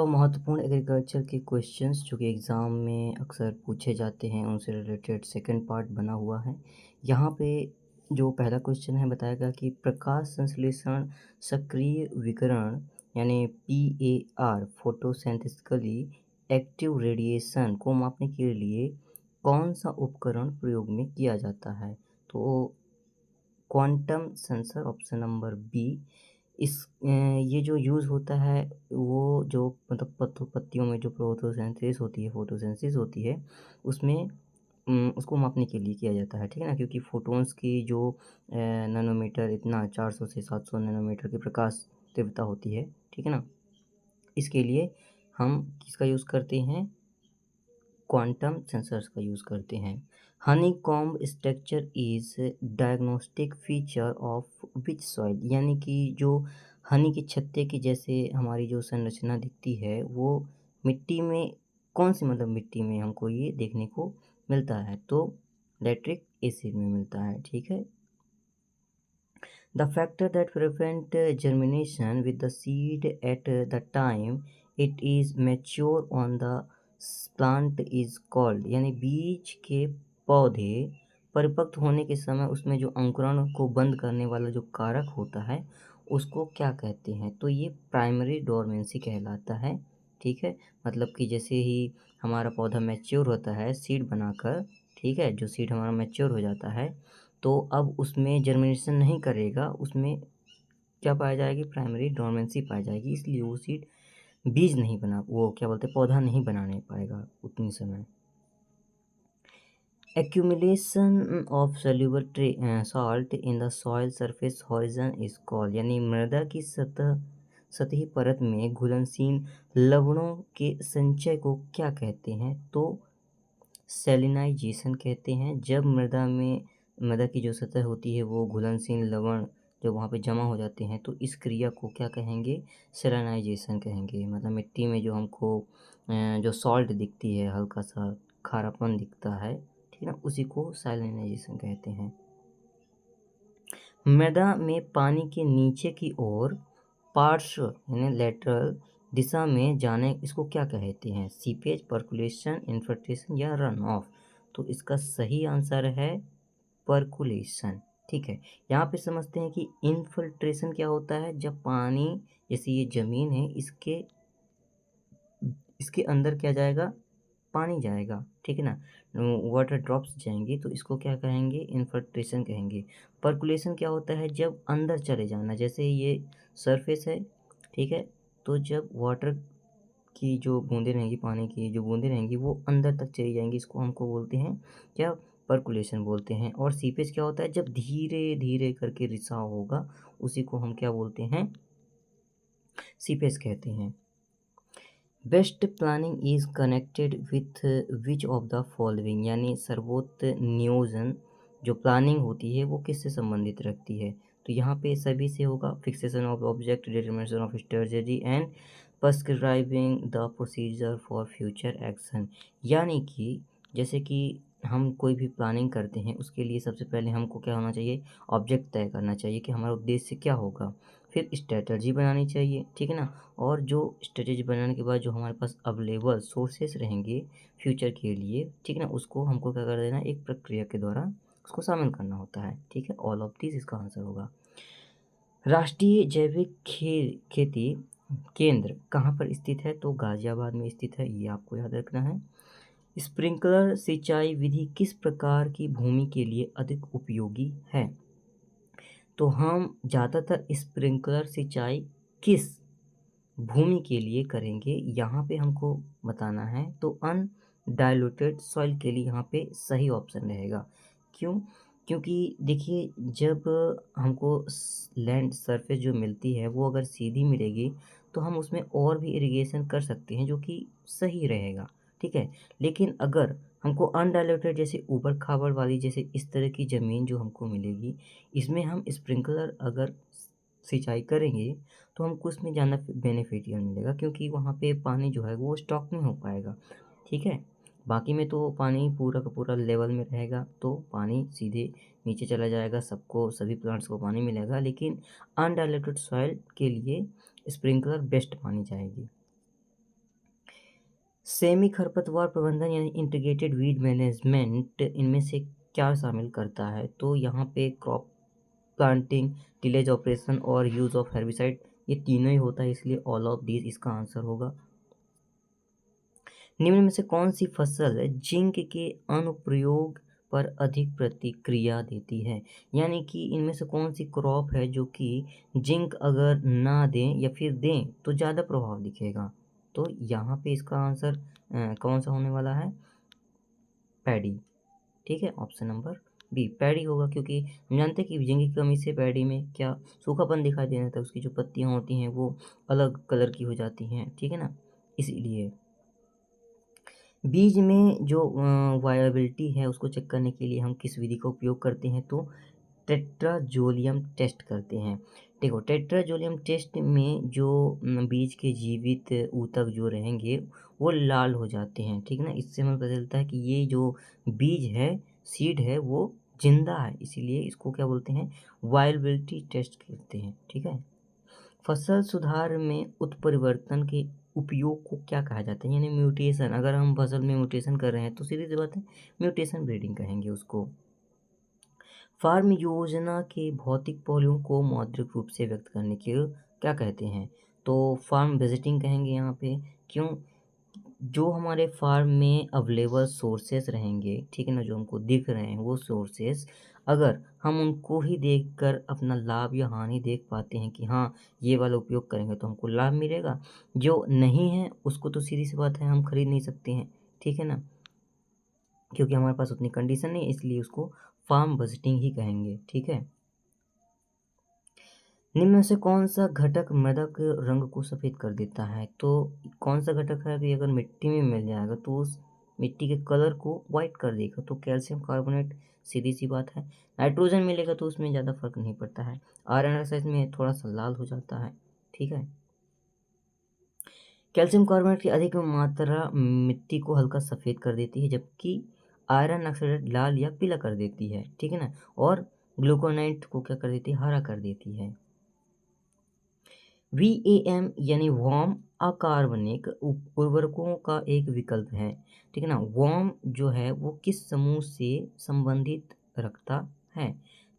महत्वपूर्ण एग्रीकल्चर के क्वेश्चंस जो कि एग्ज़ाम में अक्सर पूछे जाते हैं, उनसे रिलेटेड सेकंड पार्ट बना हुआ है। यहाँ पे जो पहला क्वेश्चन है बताएगा कि प्रकाश संश्लेषण सक्रिय विकिरण यानी पीएआर फोटोसिंथेसिसली एक्टिव रेडिएशन को मापने के लिए कौन-सा उपकरण प्रयोग में किया जाता है? तो क्वांटम सेंसर ऑप्शन नंबर बी। ये जो यूज़ होता है वो जो मतलब पत्तियों में जो फोटोसिंथेसिस होती है उसमें उसको मापने के लिए किया जाता है, ठीक है ना? क्योंकि फोटॉन्स की जो नैनोमीटर इतना 400 से 700 नैनोमीटर की प्रकाश तीव्रता होती है, ठीक है ना? इसके लिए हम किसका यूज़ करते हैं? क्वांटम सेंसर्स का यूज़ करते हैं। Honeycomb structure is diagnostic feature of which soil, यानी कि जो हनी के छत्ते की जैसे हमारी जो संरचना दिखती है वो मिट्टी में कौन-सी मतलब मिट्टी में हमको ये देखने को मिलता है? तो लैक्टिक एसिड में मिलता है, ठीक है? The factor that prevent germination with the seed at the time it is mature on the plant is called, यानी बीज के पौधे परिपक्व होने के समय उसमें जो अंकुरण को बंद करने वाला जो कारक होता है उसको क्या कहते हैं? तो ये प्राइमरी डोरमेंसी कहलाता है, ठीक है? मतलब कि जैसे ही हमारा पौधा मैच्योर होता है सीड बनाकर, ठीक है? जो सीड हमारा मैच्योर हो जाता है तो अब उसमें जर्मिनेशन नहीं करेगा, उसमें क्या पाया जाएगी? प्राइमरी डोरमेंसी पाई जाएगी, इसलिए वो सीड बीज नहीं बना वो क्या बोलते हैं पौधा नहीं बनाने पाएगा उतनी समय। Accumulation of soluble salt in the soil surface horizon is called, यानी मृदा की सतही परत में घुलनशील लवणों के संचय को क्या कहते हैं? तो सैलिनाइजेशन कहते हैं। जब मृदा की जो सतह होती है वो घुलनशील लवण जब वहाँ पे जमा हो जाते हैं तो इस क्रिया को क्या कहेंगे? सैलिनाइजेशन कहेंगे। मतलब मिट्टी में जो हमको जो सॉल्ट दिखती है, हल्का सा खारापन दिखता है, ठीक है ना? उसी को सैलिनाइजेशन कहते हैं। मृदा में पानी के नीचे की ओर पार्श्व यानी लेटरल दिशा में जाने इसको क्या कहते हैं? सीपेज, पर्कुलेशन, इन्फिल्ट्रेशन या रन ऑफ? तो इसका सही आंसर है पर्कुलेशन, ठीक है। यहाँ पे समझते हैं कि इन्फिल्ट्रेशन क्या होता है? जब पानी जैसे ये ज़मीन है इसके इसके अंदर क्या जाएगा? पानी जाएगा, ठीक है ना? वाटर ड्रॉप्स जाएँगे तो इसको क्या कहेंगे? इन्फिल्ट्रेशन कहेंगे। पर्कुलेशन क्या होता है? जब अंदर चले जाना, जैसे ये सरफेस है, ठीक है? तो जब वाटर की जो बूँदें रहेंगी, पानी की जो बूँदें रहेंगी वो अंदर तक चली जाएँगी, इसको हमको बोलते हैं क्या? पर्कुलेशन बोलते हैं। और सीपेज क्या होता है? जब धीरे-धीरे करके रिसाव होगा, उसी को हम क्या बोलते हैं? सीपेज कहते हैं। Best planning is connected with which of the following, यानी सर्वोत्तम नियोजन जो प्लानिंग होती है वो किससे संबंधित रखती है? तो यहाँ पे सभी से होगा। Fixation of object, determination of strategy and prescribing the procedure for future action, यानी कि जैसे कि हम कोई भी प्लानिंग करते हैं उसके लिए सबसे पहले हमको क्या होना चाहिए? ऑब्जेक्ट तय करना चाहिए कि हमारा उद्देश्य क्या होगा। फिर स्ट्रैटेजी बनानी चाहिए, ठीक है ना? और जो स्ट्रैटेजी बनाने के बाद जो हमारे पास अवेलेबल सोर्सेस रहेंगे फ्यूचर के लिए, ठीक है ना? उसको हमको क्या कर देना? एक प्रक्रिया के द्वारा उसको शामिल करना होता है, ठीक है? ऑल ऑफ दिस इसका आंसर होगा। राष्ट्रीय जैविक खेती केंद्र कहाँ पर स्थित है? तो गाज़ियाबाद में स्थित है, ये आपको याद रखना है। स्प्रिंकलर सिंचाई विधि किस प्रकार की भूमि के लिए अधिक उपयोगी है? तो हम ज़्यादातर स्प्रिंकलर सिंचाई किस भूमि के लिए करेंगे, यहाँ पे हमको बताना है। तो अनडाइल्यूटेड सॉइल के लिए यहाँ पे सही ऑप्शन रहेगा। क्यों? क्योंकि देखिए जब हमको लैंड सरफेस जो मिलती है वो अगर सीधी मिलेगी तो हम उसमें और भी इरिगेशन कर सकते हैं जो कि सही रहेगा, ठीक है। लेकिन अगर हमको अनडाइल्यूटेड जैसे ऊबड़ खाबड़ वाली जैसे इस तरह की ज़मीन जो हमको मिलेगी, इसमें हम स्प्रिंकलर अगर सिंचाई करेंगे तो हमको उसमें ज़्यादा बेनिफिशियल मिलेगा, क्योंकि वहाँ पे पानी जो है वो स्टॉक नहीं हो पाएगा, ठीक है। बाकी में तो पानी पूरा का पूरा लेवल में रहेगा तो पानी सीधे नीचे चला जाएगा, सबको सभी प्लांट्स को पानी मिलेगा। लेकिन अनडाइल्यूटेड सॉइल के लिए स्प्रिंकलर बेस्ट मानी जाएगी। सेमी खरपतवार प्रबंधन यानी इंटीग्रेटेड वीड मैनेजमेंट इनमें से क्या शामिल करता है? तो यहाँ पे क्रॉप प्लांटिंग, टिलेज ऑपरेशन और यूज़ ऑफ हेर्बिसाइड, ये तीनों ही होता है, इसलिए ऑल ऑफ दीज इसका आंसर होगा। निम्न में से कौन सी फसल जिंक के अनुप्रयोग पर अधिक प्रतिक्रिया देती है? यानी कि इनमें से कौन सी क्रॉप है जो कि जिंक अगर ना दें या फिर दें तो ज़्यादा प्रभाव दिखेगा? तो यहाँ पे इसका आंसर कौन सा होने वाला है? पैडी। ठीक है, ऑप्शन नंबर बी पैडी होगा, क्योंकि हम जानते हैं कि जिंक की कमी से पैडी में क्या सूखापन दिखाई देने लगता है, उसकी जो पत्तियाँ होती हैं वो अलग कलर की हो जाती हैं, ठीक है ना, इसीलिए। बीज में जो वायबिलिटी है उसको चेक करने के लिए हम किस विधि का उपयोग करते हैं? तो टेट्राजोलियम टेस्ट करते हैं। देखो, टेट्राजोलियम टेस्ट में जो बीज के जीवित ऊतक जो रहेंगे वो लाल हो जाते हैं, ठीक है ना। इससे हमें पता चलता है कि ये जो बीज है, सीड है, वो जिंदा है, इसीलिए इसको क्या बोलते हैं? वायबिलिटी टेस्ट करते हैं, ठीक है। फसल सुधार में उत्परिवर्तन के उपयोग को क्या कहा जाता है? यानी म्यूटेशन, अगर हम फसल में म्यूटेशन कर रहे हैं तो सीधी सी बात है म्यूटेशन ब्रीडिंग कहेंगे उसको। फार्म योजना के भौतिक पहलुओं को मौद्रिक रूप से व्यक्त करने के क्या कहते हैं? तो फार्म विजिटिंग कहेंगे यहाँ पे। क्यों? जो हमारे फार्म में अवेलेबल सोर्सेस रहेंगे, ठीक है ना, जो हमको दिख रहे हैं वो सोर्सेस, अगर हम उनको ही देखकर अपना लाभ या हानि देख पाते हैं कि हाँ ये वाला उपयोग करेंगे तो हमको लाभ मिलेगा, जो नहीं है उसको तो सीधी सी बात है हम खरीद नहीं सकते हैं, ठीक है ना, क्योंकि हमारे पास उतनी कंडीशन नहीं है, इसलिए उसको फार्म बजटिंग ही कहेंगे, ठीक है। निम्न में से कौन सा घटक मृदा के रंग को सफ़ेद कर देता है? तो कौन सा घटक है कि अगर मिट्टी में मिल जाएगा तो उस मिट्टी के कलर को वाइट कर देगा? तो कैल्शियम कार्बोनेट, सीधी सी बात है। नाइट्रोजन मिलेगा तो उसमें ज़्यादा फर्क नहीं पड़ता है। आयरन ऑक्साइड में थोड़ा सा लाल हो जाता है, ठीक है। कैल्शियम कार्बोनेट की अधिक मात्रा मिट्टी को हल्का सफ़ेद कर देती है, जबकि आयरन ऑक्साइड लाल या पीला कर देती है, ठीक है ना। और ग्लूकोनाइट को क्या कर देती है? हरा कर देती है। VAM यानी वार्म अकार्बनिक उर्वरकों का एक विकल्प है, ठीक है ना। वार्म जो है वो किस समूह से संबंधित रखता है?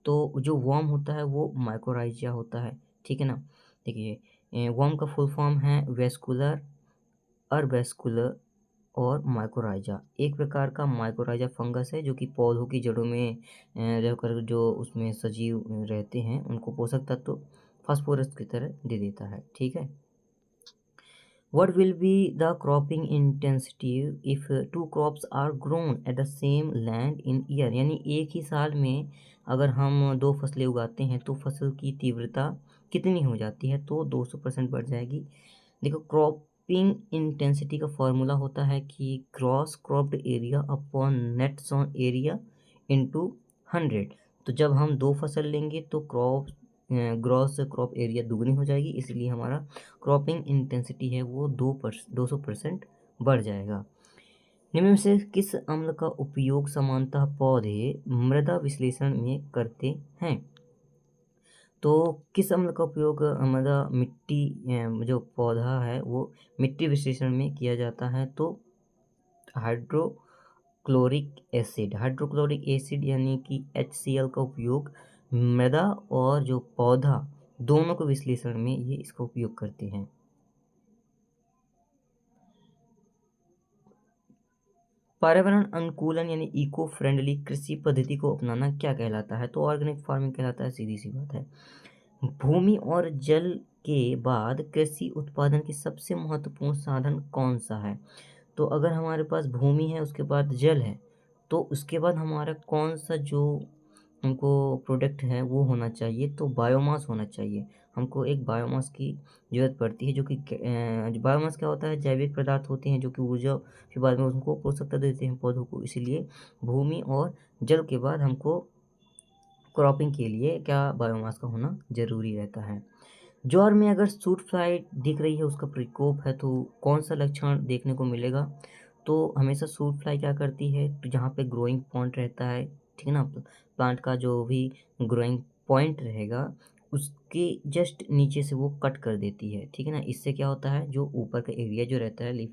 तो जो वार्म होता है वो माइकोराइजा होता है, ठीक है ना। देखिए, वार्म का फुल फॉर्म है वेस्कुलर, अर्बेस्कुलर और माइकोराइजा। एक प्रकार का माइकोराइजा फंगस है जो कि पौधों की जड़ों में रहकर जो उसमें सजीव रहते हैं उनको पोषक तत्व फास्फोरस की तरह दे देता है, ठीक है। What will be the cropping intensity if two crops are grown at the same land in year? यानी एक ही साल में अगर हम दो फसलें उगाते हैं तो फसल की तीव्रता कितनी हो जाती है? तो 200% बढ़ जाएगी। देखो, क्रॉपिंग इंटेंसिटी का फॉर्मूला होता है कि gross cropped area upon net sown area into 100। तो जब हम दो फसल लेंगे तो ग्रॉस क्रॉप एरिया दुगनी हो जाएगी, इसलिए हमारा क्रॉपिंग इंटेंसिटी है वो 200% बढ़ जाएगा। निम्न में से किस अम्ल का उपयोग सामान्यतः पौधे मृदा विश्लेषण में करते हैं? तो किस अम्ल का उपयोग मृदा मिट्टी जो पौधा है वो मिट्टी विश्लेषण में किया जाता है? तो हाइड्रोक्लोरिक एसिड यानी कि HCl का उपयोग मृदा और जो पौधा दोनों को विश्लेषण में ये इसका उपयोग करते हैं। पर्यावरण अनुकूलन यानी इको फ्रेंडली कृषि पद्धति को अपनाना क्या कहलाता है? तो ऑर्गेनिक फार्मिंग कहलाता है, सीधी सी बात है। भूमि और जल के बाद कृषि उत्पादन की सबसे महत्वपूर्ण साधन कौन सा है? तो अगर हमारे पास भूमि है, उसके बाद जल है, तो उसके बाद हमारा कौन सा जो हमको प्रोडक्ट है वो होना चाहिए? तो बायोमास होना चाहिए। हमको एक बायोमास की ज़रूरत पड़ती है, जो कि बायोमास क्या होता है? जैविक पदार्थ होते हैं जो कि ऊर्जा के बाद में उनको पोषक तत्व देते हैं पौधों को, इसीलिए भूमि और जल के बाद हमको क्रॉपिंग के लिए क्या बायोमास का होना ज़रूरी रहता है। ज्वार में अगर सूट फ्लाई दिख रही है, उसका प्रकोप है, तो कौन सा लक्षण देखने को मिलेगा? तो हमेशा सूट फ्लाई क्या करती है? तो जहाँ पे ग्रोइंग पॉइंट रहता है, ठीक है ना, प्लांट का जो भी ग्रोइंग पॉइंट रहेगा उसके जस्ट नीचे से वो कट कर देती है, ठीक है ना। इससे क्या होता है, जो ऊपर का एरिया जो रहता है लीफ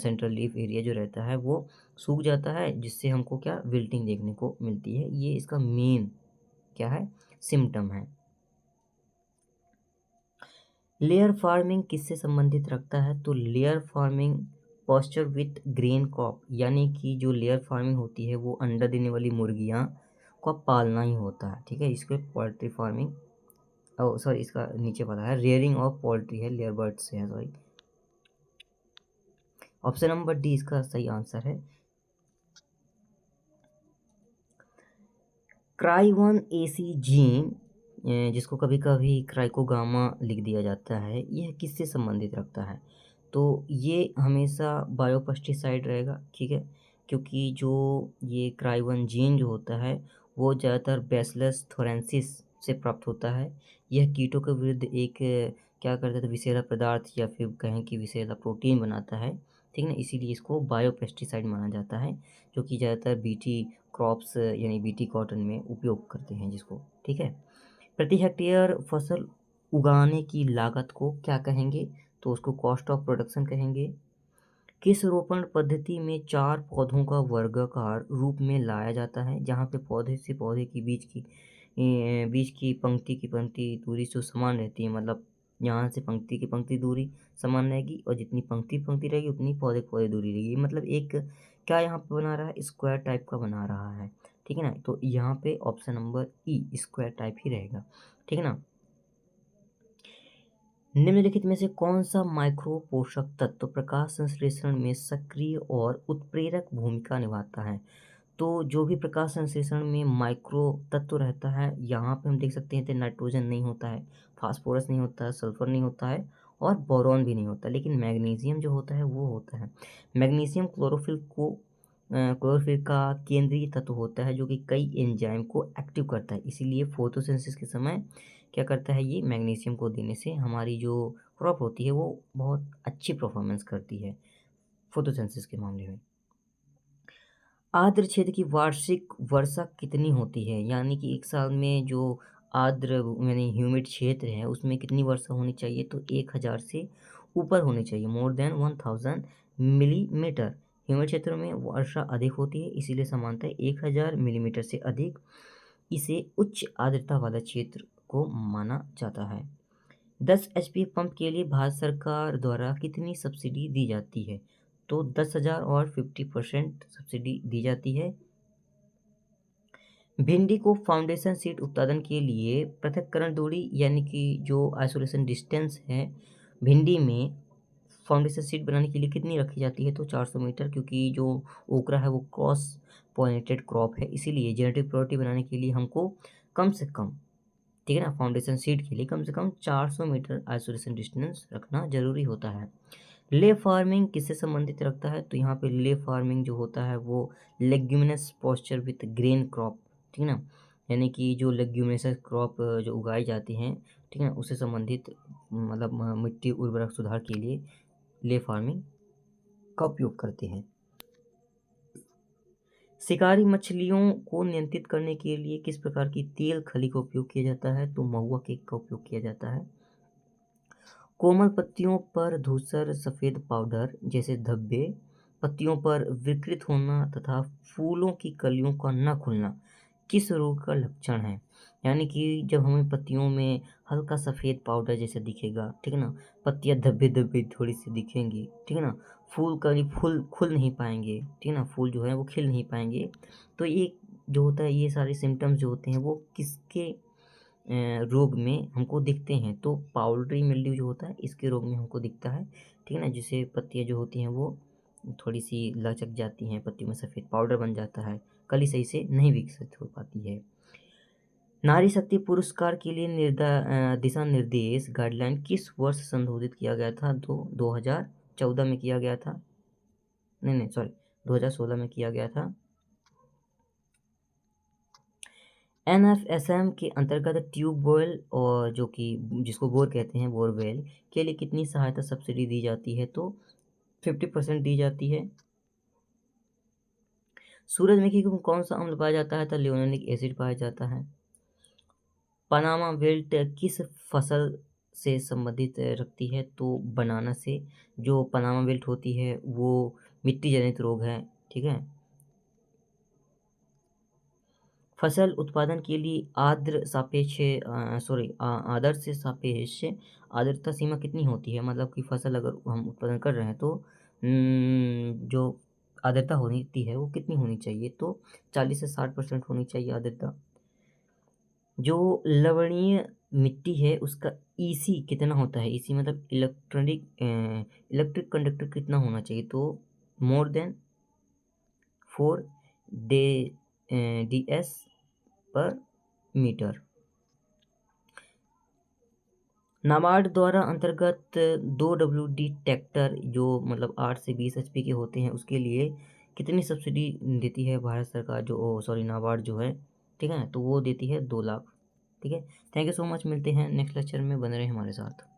सेंट्रल लीफ एरिया जो रहता है वो सूख जाता है, जिससे हमको क्या विल्टिंग देखने को मिलती है। ये इसका मेन क्या है, सिम्टम है। लेयर फार्मिंग किससे संबंधित रखता है, तो layer farming pasture with grain crop, यानी कि जो लेयर फार्मिंग होती है वो अंडा देने वाली मुर्गियां को पालना ही होता है, ठीक है। इसको पोल्ट्री फार्मिंग, ओ सॉरी, इसका नीचे पता है रेयरिंग ऑफ पोल्ट्री है, लेयर बर्ड से है, सॉरी। ऑप्शन नंबर डी इसका सही आंसर है। क्राई 1 एसी जीन, जिसको कभी कभी क्राइकोगामा लिख दिया जाता है, यह किससे संबंधित रखता है, तो ये हमेशा बायोपेस्टिसाइड रहेगा, ठीक है। क्योंकि जो ये क्राई 1 जीन जो होता है वो ज़्यादातर बैसिलस थोरेंसिस से प्राप्त होता है। यह कीटों के विरुद्ध एक क्या करता है, तो विषैला पदार्थ या फिर कहें कि विषैला प्रोटीन बनाता है, ठीक है ना। इसीलिए इसको बायोपेस्टिसाइड माना जाता है, जो कि ज़्यादातर बीटी क्रॉप्स यानी बीटी कॉटन में उपयोग करते हैं जिसको, ठीक है। प्रति हेक्टेयर फसल उगाने की लागत को क्या कहेंगे, तो उसको कॉस्ट ऑफ प्रोडक्शन कहेंगे। किस रोपण पद्धति में 4 पौधों का वर्गाकार रूप में लाया जाता है, जहाँ पे पौधे से पौधे की बीच की पंक्ति दूरी जो समान रहती है, मतलब यहाँ से पंक्ति की पंक्ति दूरी समान रहेगी और जितनी पंक्ति पंक्ति रहेगी उतनी पौधे की पौधे दूरी रहेगी। मतलब एक क्या यहाँ पे बना रहा है, स्क्वायर टाइप का बना रहा है, ठीक है ना। तो यहाँ पे option number E square type ही रहेगा, ठीक है ना। निम्नलिखित में से कौन सा माइक्रो पोषक तत्व प्रकाश संश्लेषण में सक्रिय और उत्प्रेरक भूमिका निभाता है, तो जो भी प्रकाश संश्लेषण में माइक्रो तत्व रहता है, यहाँ पे हम देख सकते हैं तो नाइट्रोजन नहीं होता है, फास्फोरस नहीं होता है, सल्फर नहीं होता है और बोरॉन भी नहीं होता, लेकिन मैग्नीशियम जो होता है वो होता है। मैग्नीशियम क्लोरोफिल का केंद्रीय तत्व होता है, जो कि कई एंजाइम को एक्टिव करता है, इसीलिए फोटोसिंथेसिस के समय क्या करता है, ये मैग्नीशियम को देने से हमारी जो क्रॉप होती है वो बहुत अच्छी परफॉर्मेंस करती है फोटोसिंथेसिस के मामले में। आर्द्र क्षेत्र की वार्षिक वर्षा कितनी होती है, यानी कि एक साल में जो आर्द्र यानी ह्यूमिड क्षेत्र है उसमें कितनी वर्षा होनी चाहिए, तो 1000 से ऊपर होनी चाहिए, मोर देन 1000 मिलीमीटर। ह्यूमिड क्षेत्रों में वर्षा अधिक होती है, इसीलिए सामान्यतः 1000 मिलीमीटर से अधिक इसे उच्च आर्द्रता वाला क्षेत्र को माना जाता है। 10 HP पंप के लिए भारत सरकार द्वारा कितनी सब्सिडी दी जाती है, तो 10,000 और 50% सब्सिडी दी जाती है। भिंडी को फाउंडेशन सीड उत्पादन के लिए पृथक्करण दूरी यानी कि जो आइसोलेशन डिस्टेंस है भिंडी में फाउंडेशन सीड बनाने के लिए कितनी रखी जाती है, तो 400 मीटर, क्योंकि जो ओकरा है वो क्रॉस पॉलिनेटेड क्रॉप है, इसीलिए जेनेटिक प्रोपर्टी बनाने के लिए हमको कम से कम, ठीक है ना, फाउंडेशन सीड के लिए कम से कम 400 मीटर आइसोलेशन डिस्टेंस रखना जरूरी होता है। ले फार्मिंग किससे संबंधित रखता है, तो यहाँ पे ले फार्मिंग जो होता है वो leguminous pasture with grain crop, ठीक है ना, यानी कि जो लेग्यूमिनस क्रॉप जो उगाई जाती हैं, ठीक है ना, उससे संबंधित मतलब मिट्टी उर्वरक सुधार के लिए ले फार्मिंग का उपयोग करते हैं। शिकारी मछलियों को नियंत्रित करने के लिए किस प्रकार की तेल खली का उपयोग किया जाता है, तो महुआ केक का उपयोग किया जाता है। कोमल पत्तियों पर धूसर सफ़ेद पाउडर जैसे धब्बे, पत्तियों पर विकृत होना तथा फूलों की कलियों का न खुलना किस रोग का लक्षण है, यानी कि जब हमें पत्तियों में हल्का सफ़ेद पाउडर जैसे दिखेगा, ठीक है ना, पत्तियां धब्बे धब्बे थोड़ी सी दिखेंगी, ठीक है ना, फूल खुल नहीं पाएंगे, ठीक है ना, फूल जो है वो खिल नहीं पाएंगे, तो ये जो होता है, ये सारे सिम्टम्स जो होते हैं वो किसके रोग में हमको दिखते हैं, तो पाउडरी मिल्ड्यू जो होता है इसके रोग में हमको दिखता है, ठीक है ना, जिससे पत्तियां जो होती हैं वो थोड़ी सी लचक जाती हैं, पत्तियों में सफ़ेद पाउडर बन जाता है, कली सही से नहीं विकसित हो पाती है। नारी शक्ति पुरस्कार के लिए दिशा निर्देश गाइडलाइन किस वर्ष संशोधित किया गया था, तो 2014 में किया गया था, नहीं नहीं सॉरी 2016 में किया गया था। NFSM के अंतर्गत ट्यूबवेल और जो कि जिसको बोर कहते हैं, बोरवेल के लिए कितनी सहायता सब्सिडी दी जाती है, तो 50% दी जाती है। सूरजमुखी में कौन सा अम्ल पाया जाता है, तो लियोनिक एसिड पाया जाता है। पनामा बेल्ट किस फसल से संबंधित रखती है? तो बनाना से। जो पनामा बेल्ट होती है वो मिट्टी जनित रोग है, ठीक है। फसल उत्पादन के लिए आदर्श सापेक्ष आर्द्रता सीमा कितनी होती है? मतलब कि फसल अगर हम उत्पादन कर रहे हैं तो जो आर्द्रता होती है वो कितनी होनी चाहिए? तो 40 से 60% होनी चाहिए आर्द्रता। जो लवणीय मिट्टी है उसका ईसी कितना होता है? ईसी मतलब इलेक्ट्रिक कंडक्टर कितना होना चाहिए? तो मोर देन 4 डे DS पर मीटर। नाबार्ड द्वारा अंतर्गत 2WD ट्रैक्टर जो मतलब 8 से 20 HP के होते हैं उसके लिए कितनी सब्सिडी देती है भारत सरकार? नाबार्ड जो है, ठीक है, तो वो देती है 2 लाख। ठीक है। थैंक यू सो मच, मिलते हैं नेक्स्ट लेक्चर में, बने रहे हमारे साथ।